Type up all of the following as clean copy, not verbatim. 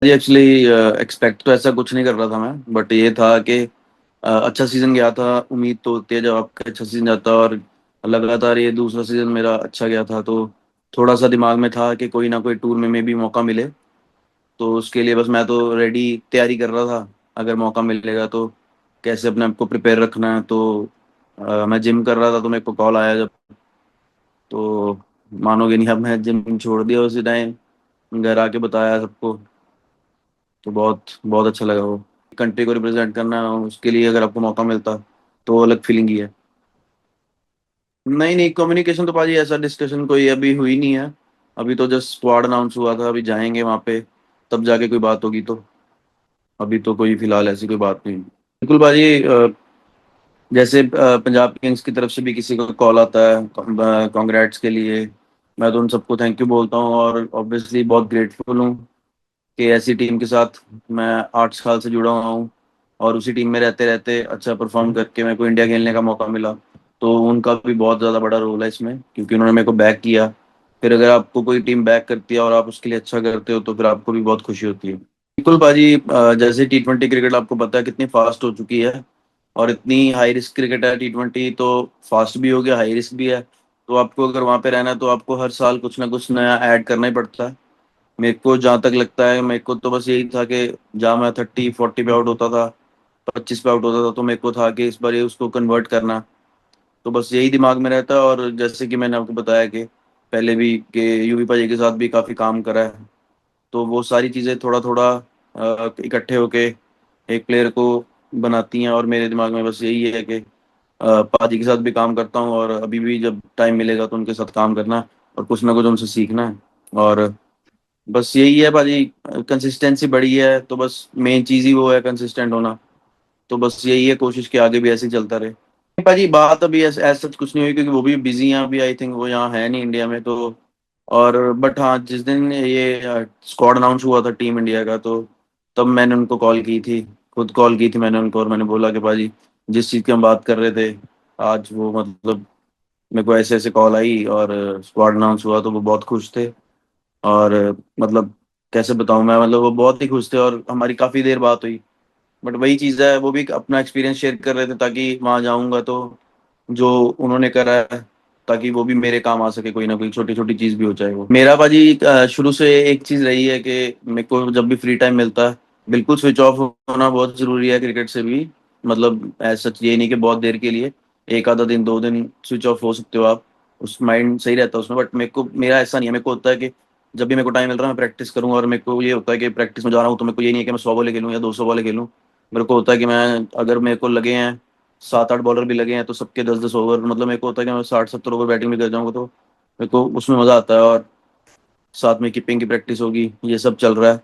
जी actually expect तो ऐसा कुछ नहीं कर रहा था मैं, बट ये था कि अच्छा सीजन गया था। उम्मीद तो होती है जब आपका अच्छा सीजन जाता है, और लगातार ये दूसरा सीजन मेरा अच्छा गया था, तो थोड़ा सा दिमाग में था कि कोई ना कोई टूर में भी मौका मिले। तो उसके लिए बस मैं तो रेडी तैयारी कर रहा था, अगर मौका मिलेगा तो कैसे अपने आप को प्रिपेयर रखना है। तो मैं जिम कर रहा था तो मेरे को कॉल आया जब, तो मानोगे नहीं, अब मैं जिम छोड़ दिया उसी टाइम, घर आके बताया सबको। तो बहुत बहुत अच्छा लगा वो। कंट्री को रिप्रेजेंट करना, उसके लिए अगर आपको मौका मिलता तो वो अलग फीलिंग ही है। नहीं नहीं, कम्युनिकेशन तो पाजी ऐसा डिस्कशन कोई अभी हुई नहीं है। अभी तो जस्ट स्क्वाड अनाउंस हुआ था, अभी जाएंगे वहाँ पे, तब जाके कोई बात होगी। तो अभी तो कोई फिलहाल ऐसी कोई बात नहीं। बिल्कुल बाजी, जैसे पंजाब किंग्स की तरफ से भी किसी को कॉल आता है कॉन्ग्रेट्स के लिए, मैं तो उन सबको थैंक यू बोलता हूँ, और ऑब्वियसली बहुत ग्रेटफुल हूँ कि ऐसी टीम के साथ मैं 8 साल से जुड़ा हुआ हूँ, और उसी टीम में रहते रहते अच्छा परफॉर्म करके मेरे को इंडिया खेलने का मौका मिला। तो उनका भी बहुत ज़्यादा बड़ा रोल है इसमें, क्योंकि उन्होंने मेरे को बैक किया। फिर अगर आपको कोई टीम बैक करती है और आप उसके लिए अच्छा करते हो तो फिर आपको भी बहुत खुशी होती है। बिल्कुल बाजी, जैसे T20 क्रिकेट आपको पता है कितनी फास्ट हो चुकी है, और इतनी हाई रिस्क क्रिकेट है T20, तो फास्ट भी हो गया, हाई रिस्क भी है। तो आपको अगर वहाँ पे रहना है तो आपको हर साल कुछ ना कुछ नया ऐड करना ही पड़ता है। मेरे को जहाँ तक लगता है, मेरे को तो बस यही था कि जहाँ मैं 30-40 पे आउट होता था, 25 पे आउट होता था, तो मेरे को था कि इस बार ये उसको कन्वर्ट करना। तो बस यही दिमाग में रहता है। और जैसे कि मैंने आपको बताया कि पहले भी कि यूवी पाजी के साथ भी काफ़ी काम करा है, तो वो सारी चीज़ें थोड़ा थोड़ा इकट्ठे होके एक प्लेयर को बनाती हैं। और मेरे दिमाग में बस यही है कि पाजी के साथ भी काम करता हूँ, और अभी भी जब टाइम मिलेगा तो उनके साथ काम करना, और कुछ ना कुछ उनसे सीखना है। और बस यही है भाजी, कंसिस्टेंसी बढ़ी है, तो बस मेन चीज ही वो है, कंसिस्टेंट होना। तो बस यही है, कोशिश के आगे भी ऐसे ही चलता रहे। भाजी बात अभी ऐसा कुछ नहीं हुई, क्योंकि वो भी बिजी हैं अभी, आई थिंक वो यहाँ है नहीं इंडिया में। तो और बट हाँ, जिस दिन ये स्क्वाड अनाउंस हुआ था टीम इंडिया का, तो तब मैंने उनको कॉल की थी, खुद कॉल की थी मैंने उनको, और मैंने बोला कि भाजी जिस चीज़ की हम बात कर रहे थे, आज वो मतलब मेरे को ऐसे ऐसे कॉल आई और स्क्वाड अनाउंस हुआ, तो वो बहुत खुश थे। और मतलब कैसे बताऊं मैं, मतलब वो बहुत ही खुश थे, और हमारी काफ़ी देर बात हुई। बट वही चीज़ है, वो भी अपना एक्सपीरियंस शेयर कर रहे थे, ताकि वहाँ जाऊंगा तो जो उन्होंने करा है, ताकि वो भी मेरे काम आ सके, कोई ना कोई छोटी छोटी चीज़ भी हो चाहे वो। मेरा बाजी शुरू से एक चीज़ रही है कि मेरे को जब भी फ्री टाइम मिलता है, बिल्कुल स्विच ऑफ होना बहुत ज़रूरी है क्रिकेट से भी। मतलब ऐसा सच ये नहीं कि बहुत देर के लिए, एक आधा दिन 2 दिन स्विच ऑफ हो सकते हो आप, उस माइंड सही रहता है उसमें। बट मेरे को, मेरा ऐसा नहीं है, मेरे को होता है कि जब भी मेरे को टाइम मिल रहा है मैं प्रैक्टिस करूँ। और मेरे को ये होता है कि प्रैक्टिस में जा रहा हूँ तो मेरे को ये नहीं है कि मैं 100 बॉलें खेलूँ या 200 बॉलें खेलूँ। मेरे को होता है कि मैं, अगर मेरे को लगे हैं 7-8 बॉलर भी लगे हैं, तो सबके 10-10 ओवर, मतलब मेरे को होता है कि मैं 60-70 ओवर बैटिंग भी कर जाऊंगा, तो मेरे को उसमें मज़ा आता है। और साथ में कीपिंग की प्रैक्टिस होगी, ये सब चल रहा है।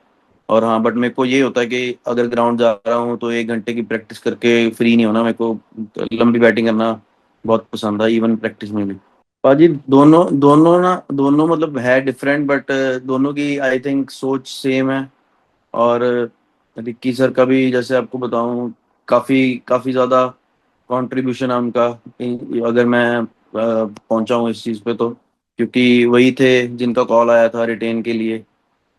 और हाँ, बट मेरे को ये होता है कि अगर ग्राउंड जा रहा हूँ तो 1 घंटे की प्रैक्टिस करके फ्री नहीं होना मेरे को। लंबी बैटिंग करना बहुत पसंद है, इवन प्रैक्टिस में भी। पाजी दोनों दोनों ना, दोनों मतलब है डिफरेंट, बट दोनों की आई थिंक सोच सेम है। और रिक्की सर का भी जैसे आपको बताऊं, काफ़ी काफ़ी ज़्यादा कंट्रीब्यूशन है उनका, अगर मैं पहुंचा हूँ इस चीज़ पे, तो क्योंकि वही थे जिनका कॉल आया था रिटेन के लिए।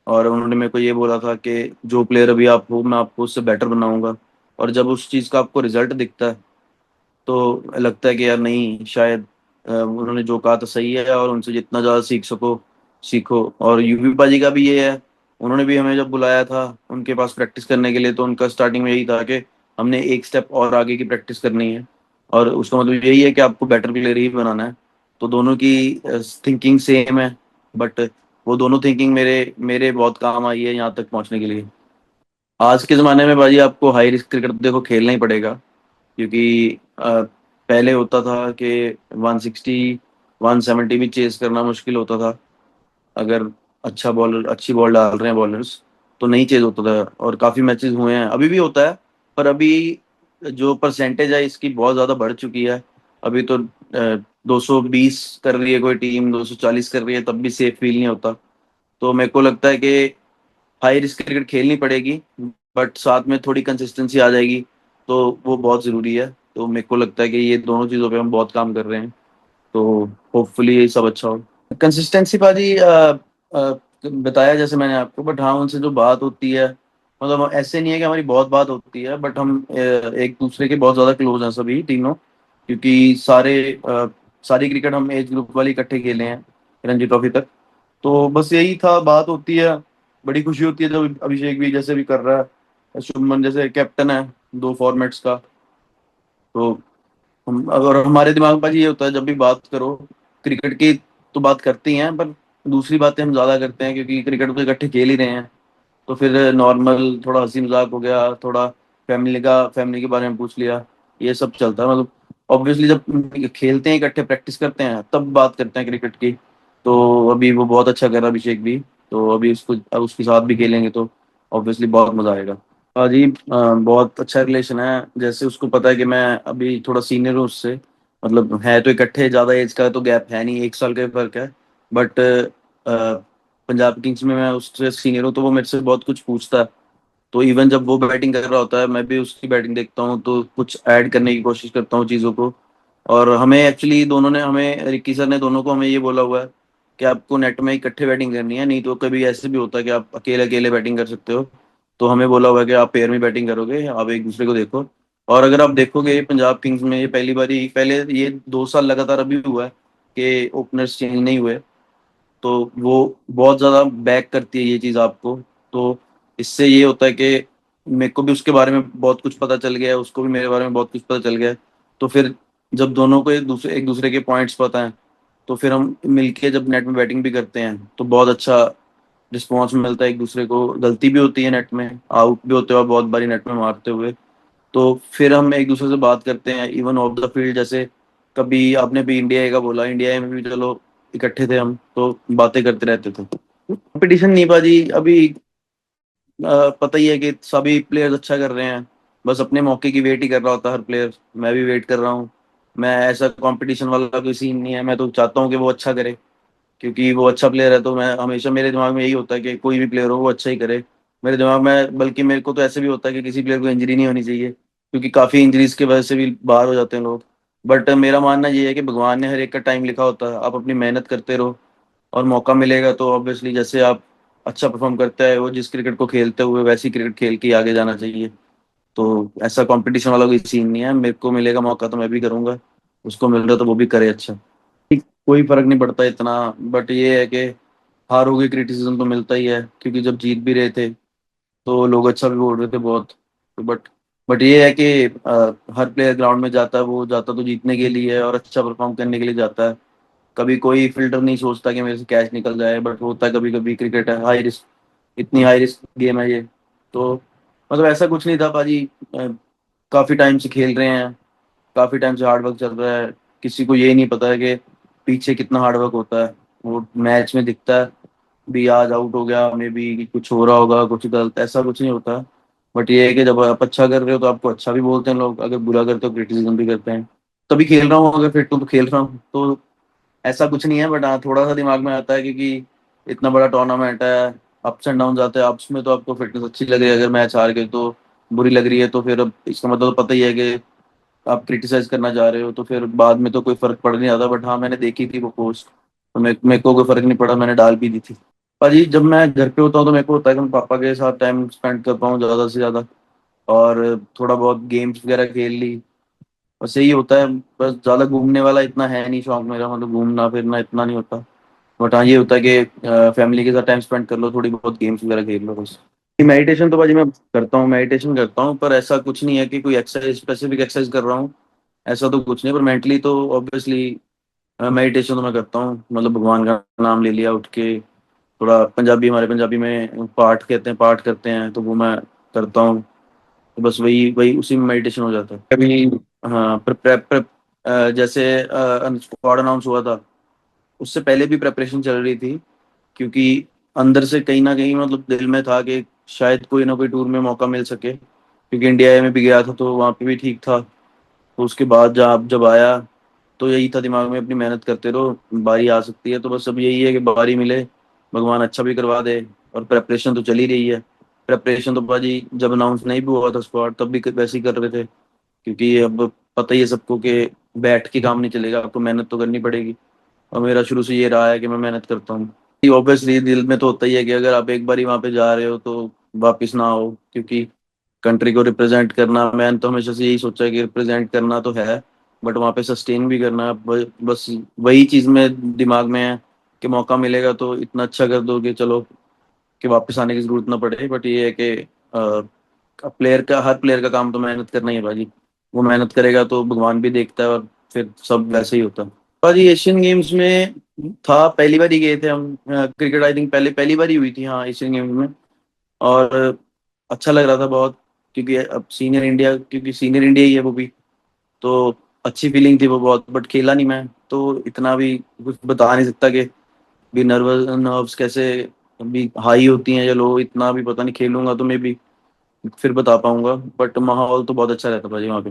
और उन्होंने मेरे को ये बोला था कि जो प्लेयर अभी आप हो, मैं आपको उससे बेटर बनाऊंगा। और जब उस चीज़ का आपको रिजल्ट दिखता है तो लगता है कि यार नहीं, शायद उन्होंने जो कहा था सही है, और उनसे जितना ज़्यादा सीख सको सीखो। और यूवी पाजी का भी ये है, उन्होंने भी हमें जब बुलाया था उनके पास प्रैक्टिस करने के लिए, तो उनका स्टार्टिंग में यही था कि हमने एक स्टेप और आगे की प्रैक्टिस करनी है, और उसका मतलब यही है कि आपको बेटर प्लेयर ही बनाना है। तो दोनों की थिंकिंग सेम है, बट वो दोनों थिंकिंग मेरे मेरे बहुत काम आई है यहाँ तक पहुँचने के लिए। आज के ज़माने में बाजी आपको हाई रिस्क क्रिकेट देखो खेलना ही पड़ेगा, क्योंकि पहले होता था कि 160 170 भी चेस करना मुश्किल होता था। अगर अच्छा बॉलर, अच्छी बॉल डाल रहे हैं बॉलर्स, तो नहीं चेज होता था, और काफ़ी मैचेस हुए हैं, अभी भी होता है। पर अभी जो परसेंटेज है इसकी बहुत ज़्यादा बढ़ चुकी है। अभी तो 220 कर रही है कोई टीम, 240 कर रही है, तब भी सेफ फील नहीं होता। तो मेरे को लगता है कि हाई रिस्क क्रिकेट खेलनी पड़ेगी, बट साथ में थोड़ी कंसिस्टेंसी आ जाएगी, तो वो बहुत ज़रूरी है। तो मेरे को लगता है कि ये दोनों चीज़ों पे हम बहुत काम कर रहे हैं, तो होपफुली ये सब अच्छा हो। कंसिस्टेंसी बाजी बताया जैसे मैंने आपको, बट हाँ उनसे जो बात होती है, मतलब ऐसे नहीं है कि हमारी बहुत बात होती है, बट हम एक दूसरे के बहुत ज़्यादा क्लोज हैं सभी तीनों, क्योंकि सारी क्रिकेट हम एज ग्रुप वाली इकट्ठे खेले हैं रणजी ट्रॉफी तक। तो बस यही था, बात होती है। बड़ी खुशी होती है जब अभिषेक भी जैसे भी कर रहा है, शुभमन जैसे कैप्टन है 2 फॉर्मेट्स का। तो हम, और हमारे दिमाग में भाजी ये होता है जब भी बात करो क्रिकेट की, तो बात करते ही हैं, पर दूसरी बातें हम ज्यादा करते हैं, क्योंकि क्रिकेट तो इकट्ठे खेल ही रहे हैं। तो फिर नॉर्मल थोड़ा हंसी मजाक हो गया, थोड़ा फैमिली के बारे में पूछ लिया, ये सब चलता है मतलब। ऑब्वियसली जब खेलते हैं इकट्ठे, प्रैक्टिस करते हैं, तब बात करते हैं क्रिकेट की। तो अभी वो बहुत अच्छा कर रहा है अभिषेक भी, तो अभी अब उसके साथ भी खेलेंगे तो ऑब्वियसली बहुत मजा आएगा। हाँ जी, बहुत अच्छा रिलेशन है। जैसे उसको पता है कि मैं अभी थोड़ा सीनियर हूँ उससे, मतलब है तो इकट्ठे, ज़्यादा एज का तो गैप है नहीं, 1 साल का ही फर्क है। बट पंजाब किंग्स में मैं उससे सीनियर हूँ, तो वो मेरे से बहुत कुछ पूछता है। तो इवन जब वो बैटिंग कर रहा होता है, मैं भी उसकी बैटिंग देखता हूँ, तो कुछ ऐड करने की कोशिश करता हूँ चीज़ों को। और हमें एक्चुअली दोनों ने, हमें रिक्की सर ने दोनों को हमें ये बोला हुआ है कि आपको नेट में इकट्ठे बैटिंग करनी है, नहीं तो कभी ऐसे भी होता है कि आप अकेले अकेले बैटिंग कर सकते हो। तो हमें बोला हुआ है कि आप पेयर में बैटिंग करोगे, आप एक दूसरे को देखो। और अगर आप देखोगे पंजाब किंग्स में ये पहली बारी, पहले ये 2 साल लगातार अभी हुआ है कि ओपनर्स चेंज नहीं हुए। तो वो बहुत ज़्यादा बैक करती है ये चीज़ आपको। तो इससे ये होता है कि मेरे को भी उसके बारे में बहुत कुछ पता चल गया है, उसको भी मेरे बारे में बहुत कुछ पता चल गया है। तो फिर जब दोनों को एक दूसरे के पॉइंट्स पता है, तो फिर हम मिलके जब नेट में बैटिंग भी करते हैं तो बहुत अच्छा रिस्पॉन्स मिलता है एक दूसरे को। गलती भी होती है नेट में, आउट भी होते हुए बहुत बारी नेट में मारते हुए। तो फिर हम एक दूसरे से बात करते हैं इवन ऑफ द फील्ड। जैसे कभी आपने भी इंडिया ए का बोला, इंडिया ए में भी चलो इकट्ठे थे हम, तो बातें करते रहते थे। कंपटीशन नहीं बाजी अभी, पता ही है कि सभी प्लेयर्स अच्छा कर रहे हैं, बस अपने मौके की वेट ही कर रहा होता है हर प्लेयर। मैं भी वेट कर रहा हूँ। मैं ऐसा कंपटीशन वाला कोई सीन नहीं है, मैं तो चाहता हूँ कि वो अच्छा करे, क्योंकि वो अच्छा प्लेयर है। तो मैं हमेशा, मेरे दिमाग में यही होता है कि कोई भी प्लेयर हो वो अच्छा ही करे। मेरे दिमाग में बल्कि मेरे को तो ऐसे भी होता है कि किसी प्लेयर को इंजरी नहीं होनी चाहिए, क्योंकि काफ़ी इंजरीज की वजह से भी बाहर हो जाते हैं लोग। बट मेरा मानना ये है कि भगवान ने हर एक का टाइम लिखा होता है, आप अपनी मेहनत करते रहो और मौका मिलेगा। तो ऑब्वियसली जैसे आप अच्छा परफॉर्म करता है वो, जिस क्रिकेट को खेलते हुए, वैसी क्रिकेट खेल के आगे जाना चाहिए। तो ऐसा कंपटीशन वाला कोई सीन नहीं है, मेरे को मिलेगा मौका तो मैं भी करूंगा, उसको मिल रहा तो वो भी करे अच्छा। ठीक, कोई फर्क नहीं पड़ता इतना। बट ये है कि हारोगे क्रिटिसिज्म तो मिलता ही है, क्योंकि जब जीत भी रहे थे तो लोग अच्छा भी बोल रहे थे बहुत। तो बट ये है कि हर प्लेयर ग्राउंड में जाता है, वो जाता तो जीतने के लिए है और अच्छा परफॉर्म करने के लिए जाता है। कभी कोई फिल्टर नहीं सोचता कि मेरे से कैच निकल जाए, बट होता है कभी कभी। क्रिकेट है हाई रिस्क, इतनी हाई रिस्क गेम है ये। तो मतलब ऐसा कुछ नहीं था पाजी। काफी टाइम से खेल रहे हैं, काफी टाइम से हार्ड वर्क चल रहा है। किसी को ये नहीं पता है कि पीछे कितना हार्ड वर्क होता है। वो मैच में दिखता है भी, आज आउट हो गया मे बी, कुछ हो रहा होगा कुछ गलत, ऐसा कुछ नहीं होता। बट ये है कि जब आप अच्छा कर रहे हो तो आपको अच्छा भी बोलते हैं लोग, अगर बुरा करते हो क्रिटिसिज्म भी करते हैं। तभी खेल रहा हूँ, अगर फिट हूँ तो खेल रहा हूँ। तो ऐसा कुछ नहीं है, बट हाँ थोड़ा सा दिमाग में आता है, क्योंकि इतना बड़ा टूर्नामेंट है, अप्स एंड डाउन आते हैं। अप्स में तो आपको फिटनेस अच्छी लग रही है, अगर मैच हार गए तो बुरी लग रही है, तो फिर अब इसका मतलब तो पता ही है कि आप क्रिटिसाइज करना चाह रहे हो, तो फिर बाद में तो कोई फर्क पड़ नहीं आता। बट हाँ मैंने देखी थी वो पोस्ट, तो मेरे को कोई फर्क नहीं पड़ा, मैंने डाल भी दी थी। भाजी जब मैं घर पे होता हूँ तो मेरे को होता है कि मैं पापा के साथ टाइम स्पेंड कर पाऊँ ज़्यादा से ज़्यादा, और थोड़ा बहुत गेम्स वगैरह खेल ली, बस यही होता है। बस ज़्यादा घूमने वाला इतना है नहीं शौक मेरा, मतलब घूमना फिरना इतना नहीं होता। बट हाँ ये होता है कि फैमिली के साथ टाइम स्पेंड कर लो, थोड़ी बहुत गेम्स वगैरह खेल लो बस। मेडिटेशन तो भाजी मैं करता हूँ, मेडिटेशन करता हूँ, पर ऐसा कुछ नहीं है कि कोई एक्सरसाइज, स्पेसिफिक एक्सरसाइज कर रहा हूँ, ऐसा तो कुछ नहीं। पर मेंटली तो ऑब्वियसली मेडिटेशन तो मैं करता हूँ, मतलब भगवान का नाम ले लिया उठ के, थोड़ा पंजाबी, हमारे पंजाबी में पाठ कहते हैं, पाठ करते हैं, तो वो मैं करता हूँ। तो बस वही वही उसी में मेडिटेशन हो जाता है कभी। हाँ जैसे स्क्वाड अनाउंस हुआ था, उससे पहले भी प्रेपरेशन चल रही थी, क्योंकि अंदर से कहीं ना कहीं मतलब दिल में था कि शायद कोई ना कोई टूर में मौका मिल सके, क्योंकि इंडिया में भी गया था तो वहाँ पे भी ठीक था। तो उसके बाद जब आया तो यही था दिमाग में, अपनी मेहनत करते रहो, बारी आ सकती है। तो बस अब यही है कि बारी मिले, भगवान अच्छा भी करवा दे। और प्रेपरेशन तो चल ही रही है। प्रेपरेशन तो बाजी जब अनाउंस नहीं भी हुआ था स्क्वाड, तब भी वैसे ही कर रहे थे, क्योंकि अब पता ही है सबको कि बैठ के काम नहीं चलेगा, आपको मेहनत तो करनी पड़ेगी। और मेरा शुरू से ये रहा है कि मैं मेहनत करता हूँ। ऑब्वियसली दिल में तो होता ही है कि अगर आप एक बार ही वहां पे जा रहे हो तो वापस ना आओ, क्योंकि कंट्री को रिप्रेजेंट करना, मैंने तो हमेशा से यही सोचा है कि रिप्रेजेंट करना तो है, बट वहाँ पे सस्टेन भी करना है। बस वही चीज़ में दिमाग में है कि मौका मिलेगा तो इतना अच्छा कर दो कि चलो कि वापस आने की जरूरत ना पड़े। बट ये है कि प्लेयर का, हर प्लेयर का काम तो मेहनत करना ही है भाजी। वो मेहनत करेगा तो भगवान भी देखता है, और फिर सब वैसे ही होता है। भाजी एशियन गेम्स में था, पहली बार ही गए थे हम। क्रिकेट आई थिंक पहले पहली बार ही हुई थी हाँ एशियन गेम्स में। और अच्छा लग रहा था बहुत, क्योंकि अब सीनियर इंडिया ही है वो भी, तो अच्छी फीलिंग थी वो बहुत। बट खेला नहीं मैं, तो इतना भी कुछ बता नहीं सकता कि भी नर्व्स कैसे भी हाई होती हैं या लो, इतना भी पता नहीं। खेलूंगा तो मैं भी फिर बता पाऊंगा, बट माहौल तो बहुत अच्छा रहता भाजी वहाँ पे।